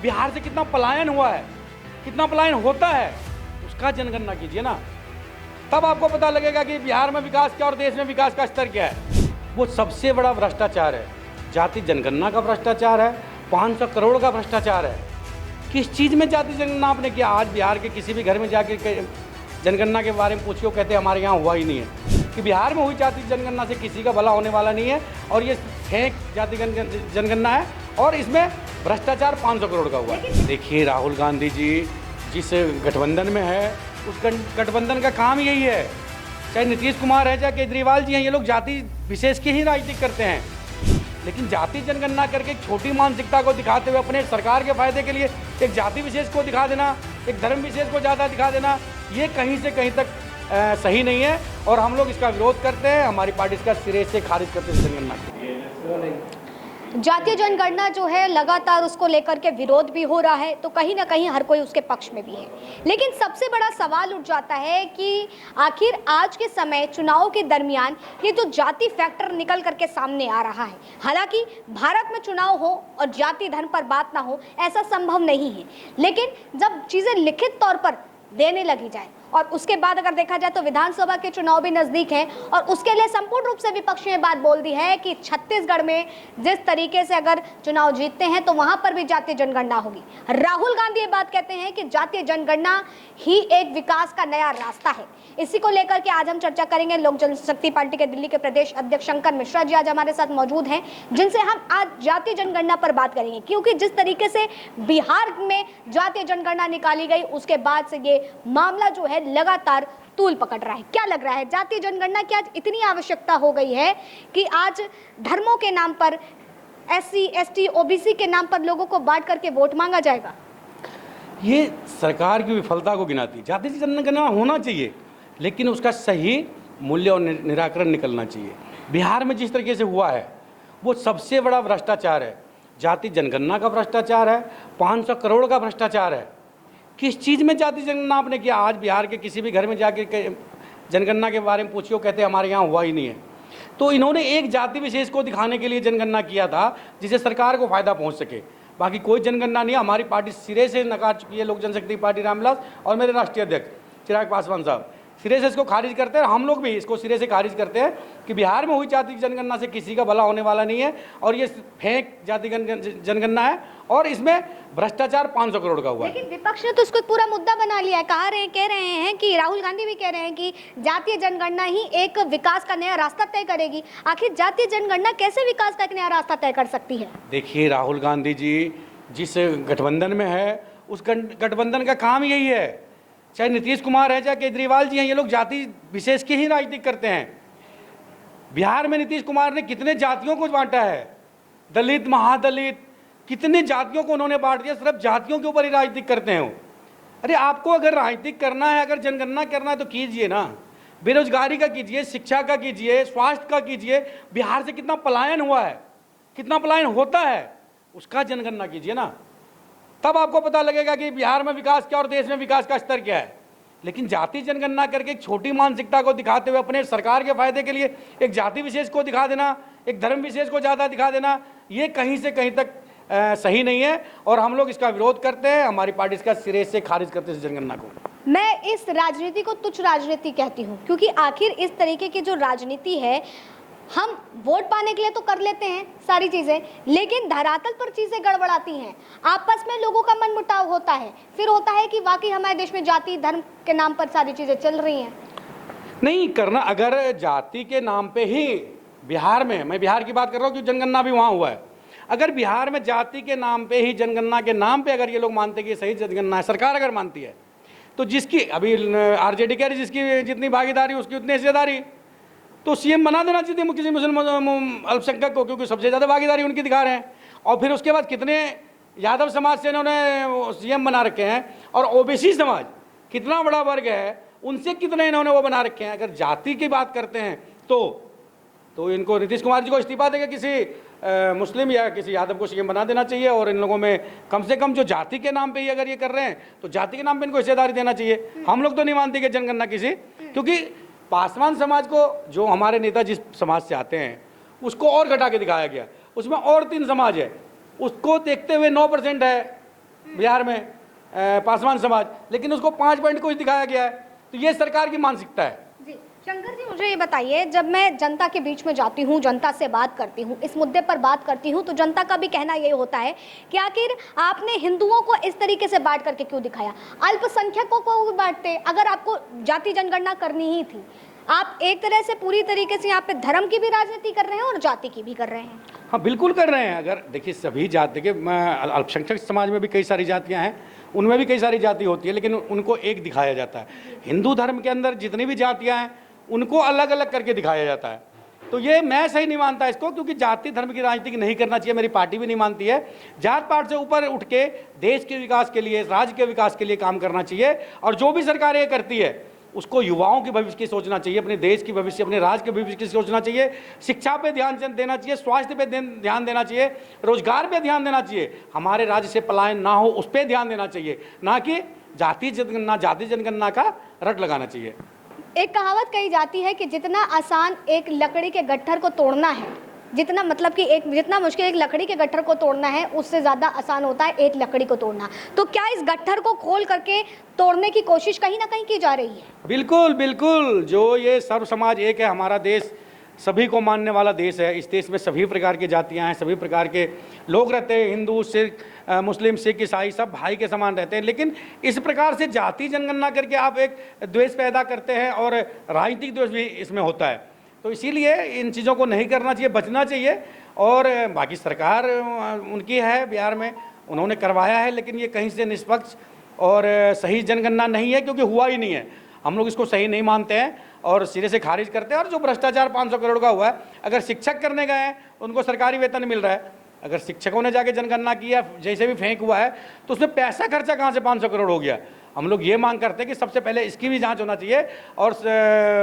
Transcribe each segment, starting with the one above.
बिहार से कितना पलायन हुआ है, कितना पलायन होता है, उसका जनगणना कीजिए ना, तब आपको पता लगेगा कि बिहार में विकास क्या और देश में विकास का स्तर क्या है। वो सबसे बड़ा भ्रष्टाचार है, जाति जनगणना का भ्रष्टाचार है, 500 करोड़ का भ्रष्टाचार है। किस चीज़ में जाति जनगणना आपने किया? आज बिहार के किसी भी घर में जाके जनगणना के बारे में पूछिए, कहते हैं हमारे यहाँ हुआ ही नहीं है। कि बिहार में हुई जाति जनगणना से किसी का भला होने वाला नहीं है, और ये फेक जाति जनगणना है, और इसमें भ्रष्टाचार 500 करोड़ का हुआ है। देखिए, राहुल गांधी जी जिस गठबंधन में है, उस गठबंधन का काम यही है, चाहे नीतीश कुमार है, चाहे केजरीवाल जी हैं, ये लोग जाति विशेष की ही राजनीति करते हैं। लेकिन जाति जनगणना करके एक छोटी मानसिकता को दिखाते हुए अपने सरकार के फायदे के लिए एक जाति विशेष को दिखा देना, एक धर्म विशेष को ज़्यादा दिखा देना, ये कहीं से कहीं तक सही नहीं है, और हम लोग इसका विरोध करते हैं। हमारी पार्टी इसका सिरे से खारिज करते हैं जनगणना को। जातीय जनगणना जो है लगातार उसको लेकर के विरोध भी हो रहा है, तो कहीं ना कहीं हर कोई उसके पक्ष में भी है। लेकिन सबसे बड़ा सवाल उठ जाता है कि आखिर आज के समय चुनाव के दरमियान ये जो जाति फैक्टर निकल करके सामने आ रहा है, हालांकि भारत में चुनाव हो और जाति धर्म पर बात ना हो ऐसा संभव नहीं है, लेकिन जब चीज़ें लिखित तौर पर देने लगी जाए और उसके बाद अगर देखा जाए तो विधानसभा के चुनाव भी नजदीक हैं, और उसके लिए संपूर्ण रूप से विपक्ष ने बात बोल दी है कि छत्तीसगढ़ में जिस तरीके से अगर चुनाव जीतते हैं तो वहां पर भी जातीय जनगणना होगी। राहुल गांधी ये बात कहते हैं कि जातीय जनगणना ही एक विकास का नया रास्ता है। इसी को लेकर के आज हम चर्चा करेंगे। लोक जनशक्ति पार्टी के दिल्ली के प्रदेश अध्यक्ष शंकर मिश्रा जी आज हमारे साथ मौजूद हैं, जिनसे हम आज जातीय जनगणना पर बात करेंगे, क्योंकि जिस तरीके से बिहार में जातीय जनगणना निकाली गई उसके बाद से ये मामला जो है लगातार तूल पकड़ रहा है। क्या लग रहा है, जातीय जनगणना की आज इतनी आवश्यकता हो गई है कि आज धर्मों के नाम पर, SC, ST, OBC के नाम पर लोगों को बांट करके वोट मांगा जाएगा? ये सरकार की विफलता को गिनाती है। जातीय जनगणना होना चाहिए, लेकिन उसका सही मूल्य और निराकरण निकलना चाहिए। बिहार में जिस तरीके से हुआ है वो सबसे बड़ा भ्रष्टाचार है, जाति जनगणना का भ्रष्टाचार है, 500 करोड़ का भ्रष्टाचार है। किस चीज़ में जाति जनगणना आपने किया? आज बिहार के किसी भी घर में जाके जनगणना के बारे में पूछिए, कहते हैं हमारे यहाँ हुआ ही नहीं है। तो इन्होंने एक जाति विशेष को दिखाने के लिए जनगणना किया था, जिससे सरकार को फायदा पहुँच सके। बाकी कोई जनगणना नहीं। हमारी पार्टी सिरे से नकार चुकी है, लोक जनशक्ति पार्टी रामविलास और मेरे राष्ट्रीय अध्यक्ष चिराग पासवान साहब सिरे से इसको खारिज करते हैं। हम लोग भी इसको सिरे से खारिज करते हैं कि बिहार में हुई जाति जनगणना से किसी का भला होने वाला नहीं है, और ये फेक जाति जनगणना है, और इसमें भ्रष्टाचार 500 करोड़ का हुआ है। लेकिन विपक्ष ने तो इसको पूरा मुद्दा बना लिया है। कह रहे हैं कि राहुल गांधी भी कह रहे हैं कि जातीय जनगणना ही एक विकास का नया रास्ता तय करेगी। आखिर जातीय जनगणना कैसे विकास का एक नया रास्ता तय कर सकती है? देखिए, राहुल गांधी जी जिस गठबंधन में है, उस गठबंधन का काम यही है, चाहे नीतीश कुमार है, चाहे केजरीवाल जी हैं, ये लोग जाति विशेष की ही राजनीति करते हैं। बिहार में नीतीश कुमार ने कितने जातियों को बांटा है, दलित, महादलित, कितने जातियों को उन्होंने बांट दिया। सिर्फ जातियों के ऊपर ही राजनीति करते हैं वो। अरे आपको अगर राजनीति करना है, अगर जनगणना करना है तो कीजिए ना, बेरोजगारी का कीजिए, शिक्षा का कीजिए, स्वास्थ्य का कीजिए। बिहार से कितना पलायन हुआ है, कितना पलायन होता है, उसका जनगणना कीजिए ना, तब आपको पता लगेगा कि बिहार में विकास क्या और देश में विकास का स्तर क्या है। लेकिन जाति जनगणना करके एक छोटी मानसिकता को दिखाते हुए अपने सरकार के फायदे के लिए एक जाति विशेष को दिखा देना, एक धर्म विशेष को ज़्यादा दिखा देना, ये कहीं से कहीं तक सही नहीं है, और हम लोग इसका विरोध करते हैं। हमारी पार्टी इसका सिरे से खारिज करते हैं जनगणना को। मैं इस राजनीति को तुच्छ राजनीति कहती हूँ, क्योंकि आखिर इस तरीके की जो राजनीति है, हम वोट पाने के लिए तो कर लेते हैं सारी चीज़ें, लेकिन धरातल पर चीज़ें गड़बड़ाती हैं। आपस में लोगों का मनमुटाव होता है, फिर होता है कि वाकई हमारे देश में जाति धर्म के नाम पर सारी चीज़ें चल रही हैं। नहीं करना, अगर जाति के नाम पे ही बिहार में, मैं बिहार की बात कर रहा हूँ क्योंकि जनगणना भी वहाँ हुआ है, अगर बिहार में जाति के नाम पे ही, जनगणना के नाम पे अगर ये लोग मानते हैं कि सही जनगणना है, सरकार अगर मानती है, तो जिसकी अभी RJD कह रही जिसकी जितनी भागीदारी उसकी उतनी हिस्सेदारी, तो CM बना देना चाहिए किसी मुसलमान अल्पसंख्यक को, क्योंकि सबसे ज़्यादा भागीदारी उनकी दिखा रहे हैं। और फिर उसके बाद कितने यादव समाज से इन्होंने CM बना रखे हैं, और OBC समाज कितना बड़ा वर्ग है, उनसे कितने इन्होंने वो बना रखे हैं। अगर जाति की बात करते हैं तो इनको नीतीश कुमार जी को इस्तीफा देकर किसी मुस्लिम या किसी यादव को CM बना देना चाहिए, और इन लोगों में कम से कम जो जाति के नाम पे ही अगर ये कर रहे हैं तो जाति के नाम पे इनको हिस्सेदारी देना चाहिए। हम लोग तो नहीं मानते कि जनगणना किसी, क्योंकि पासवान समाज को, जो हमारे नेता जिस समाज से आते हैं, उसको और घटा के दिखाया गया। उसमें और 3 समाज है, उसको देखते हुए 9% है, बिहार में पासवान समाज, लेकिन उसको 5 पॉइंट कुछ दिखाया गया है। तो ये सरकार की मानसिकता है। जी शंकर जी, मुझे ये बताइए, जब मैं जनता के बीच में जाती हूँ, जनता से बात करती हूँ, इस मुद्दे पर बात करती हूँ, तो जनता का भी कहना ये होता है कि आखिर आपने हिंदुओं को इस तरीके से बांट करके क्यों दिखाया, अल्पसंख्यकों को भी बांटते। अगर आपको जाति जनगणना करनी ही थी, आप एक तरह से पूरी तरीके से यहाँ पे धर्म की भी राजनीति कर रहे हैं और जाति की भी कर रहे हैं। हाँ बिल्कुल कर रहे हैं। अगर देखिए सभी जाति के, अल्पसंख्यक समाज में भी कई सारी जातियाँ हैं, उनमें भी कई सारी जाति होती है, लेकिन उनको एक दिखाया जाता है। हिंदू धर्म के अंदर जितनी भी जातियाँ हैं उनको अलग अलग करके दिखाया जाता है। तो ये मैं सही नहीं मानता इसको, क्योंकि जाति धर्म की राजनीति नहीं करना चाहिए, मेरी पार्टी भी नहीं मानती है। जात पात से ऊपर उठ के देश के विकास के लिए, राज्य के विकास के लिए काम करना चाहिए। और जो भी सरकार ये करती है उसको युवाओं के भविष्य की सोचना चाहिए, अपने देश की भविष्य, अपने राज्य के भविष्य की सोचना चाहिए। शिक्षा पे ध्यान देना चाहिए, स्वास्थ्य पे ध्यान देना चाहिए, रोजगार पे ध्यान देना चाहिए, हमारे राज्य से पलायन ना हो उस पर ध्यान देना चाहिए, ना कि जाति जनगणना का रट लगाना चाहिए। एक कहावत कही जाती है कि जितना आसान एक लकड़ी के गट्ठर को तोड़ना है, जितना मतलब कि जितना मुश्किल एक लकड़ी के गट्ठर को तोड़ना है, उससे ज़्यादा आसान होता है एक लकड़ी को तोड़ना। तो क्या इस गट्ठर को खोल करके तोड़ने की कोशिश कहीं ना कहीं की जा रही है? बिल्कुल बिल्कुल। जो ये सर्व समाज एक है, हमारा देश सभी को मानने वाला देश है। इस देश में सभी प्रकार की जातियां हैं, सभी प्रकार के लोग रहते हैं, हिंदू, सिख, मुस्लिम, सिख, ईसाई, सब भाई के समान रहते हैं। लेकिन इस प्रकार से जाति जनगणना करके आप एक द्वेष पैदा करते हैं और राजनीतिक द्वेष भी इसमें होता है। तो इसीलिए इन चीज़ों को नहीं करना चाहिए, बचना चाहिए। और बाकी सरकार उनकी है, बिहार में उन्होंने करवाया है, लेकिन ये कहीं से निष्पक्ष और सही जनगणना नहीं है, क्योंकि हुआ ही नहीं है। हम लोग इसको सही नहीं मानते हैं और सिरे से खारिज करते हैं। और जो भ्रष्टाचार 500 करोड़ का हुआ है, अगर शिक्षक करने गए हैं उनको सरकारी वेतन मिल रहा है, अगर शिक्षकों ने जाके जनगणना किया, जैसे भी फेंक हुआ है, तो उसमें पैसा खर्चा कहाँ से 500 करोड़ हो गया। हम लोग ये मांग करते हैं कि सबसे पहले इसकी भी जांच होना चाहिए। और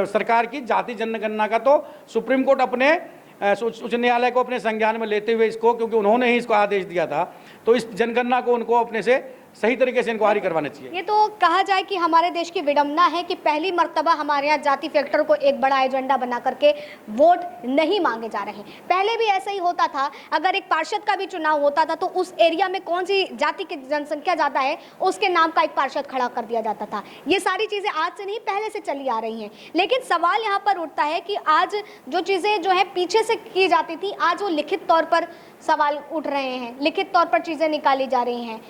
सरकार की जाति जनगणना का तो सुप्रीम कोर्ट अपने उच्च न्यायालय को अपने संज्ञान में लेते हुए इसको, क्योंकि उन्होंने ही इसको आदेश दिया था, तो इस जनगणना को उनको अपने से सही तरीके से इंक्वायरी करवाना चाहिए। ये तो कहा जाए कि हमारे देश की विडंबना है कि पहली मर्तबा हमारे यहाँ जाति फैक्टर को एक बड़ा एजेंडा बना करके वोट नहीं मांगे जा रहे हैं। पहले भी ऐसा ही होता था, अगर एक पार्षद का भी चुनाव होता था तो उस एरिया में कौन सी जाति की जनसंख्या ज़्यादा है उसके नाम का एक पार्षद खड़ा कर दिया जाता था। ये सारी चीज़ें आज से नहीं, पहले से चली आ रही हैं। लेकिन सवाल यहाँ पर उठता है कि आज जो चीज़ें जो है पीछे से की जाती थी, आज वो लिखित तौर पर सवाल उठ रहे हैं, लिखित तौर पर चीज़ें निकाली जा रही हैं।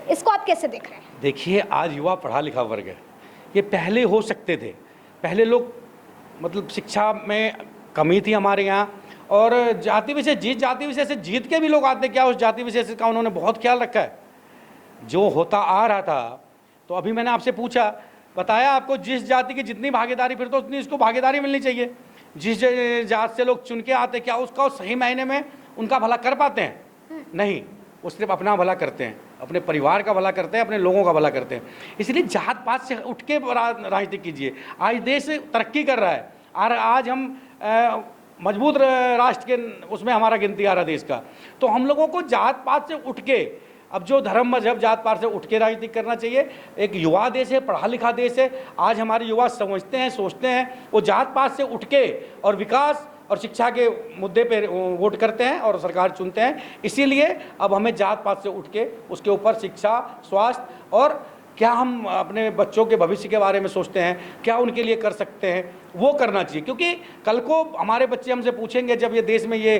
इसको आप कैसे देख रहे हैं? देखिए, आज युवा पढ़ा लिखा वर्ग है, ये पहले हो सकते थे। पहले लोग मतलब शिक्षा में कमी थी हमारे यहाँ, और जाति विशेष, जिस जाति विशेष से जीत के भी लोग आते, क्या उस जाति विशेष का उन्होंने बहुत ख्याल रखा है। जो होता आ रहा था, तो अभी मैंने आपसे पूछा, बताया आपको, जिस जाति की जितनी भागीदारी, फिर तो उतनी इसको भागीदारी मिलनी चाहिए। जिस जात से लोग चुन के आते, क्या उसका सही मायने में उनका भला कर पाते हैं? नहीं, वो सिर्फ अपना भला करते हैं, अपने परिवार का भला करते हैं, अपने लोगों का भला करते हैं। इसलिए जात पात से उठ के राजनीति कीजिए। आज देश तरक्की कर रहा है, और आज हम मजबूत राष्ट्र के उसमें हमारा गिनती आ रहा है देश का। तो हम लोगों को जात पात से उठ के, अब जो धर्म मजहब जात पात से उठ के राजनीति करना चाहिए। एक युवा देश है, पढ़ा लिखा देश है। आज हमारे युवा समझते हैं, सोचते हैं, वो जात पात से उठ के और विकास और शिक्षा के मुद्दे पे वोट करते हैं और सरकार चुनते हैं। इसीलिए अब हमें जात पात से उठ के उसके ऊपर शिक्षा, स्वास्थ्य, और क्या हम अपने बच्चों के भविष्य के बारे में सोचते हैं, क्या उनके लिए कर सकते हैं, वो करना चाहिए। क्योंकि कल को हमारे बच्चे हमसे पूछेंगे, जब ये देश में ये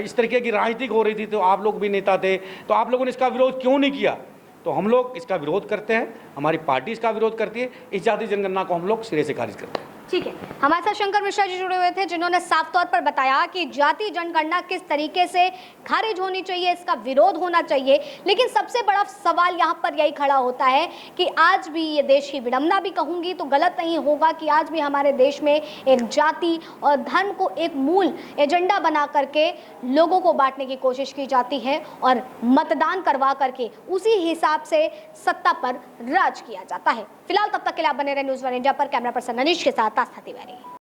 इस तरीके की राजनीति हो रही थी, तो आप लोग भी नेता थे, तो आप लोगों ने इसका विरोध क्यों नहीं किया? तो हम लोग इसका विरोध करते हैं, हमारी पार्टी इसका विरोध करती है। इस जाति जनगणना को हम लोग सिरे से खारिज करते हैं। ठीक है, हमारे साथ शंकर मिश्रा जी जुड़े हुए थे, जिन्होंने साफ तौर पर बताया कि जाति जनगणना किस तरीके से खारिज होनी चाहिए, इसका विरोध होना चाहिए। लेकिन सबसे बड़ा सवाल यहाँ पर यही खड़ा होता है कि आज भी ये देश की विडंबना भी कहूँगी तो गलत नहीं होगा कि आज भी हमारे देश में एक जाति और धर्म को एक मूल एजेंडा बना करके लोगों को बांटने की कोशिश की जाती है और मतदान करवा करके उसी हिसाब से सत्ता पर राज किया जाता है। फिलहाल तब तक के लिए आप बने रहे न्यूज़ वन इंडिया पर। कैमरा पर्सन अनिश के साथ आस्था तिवारी।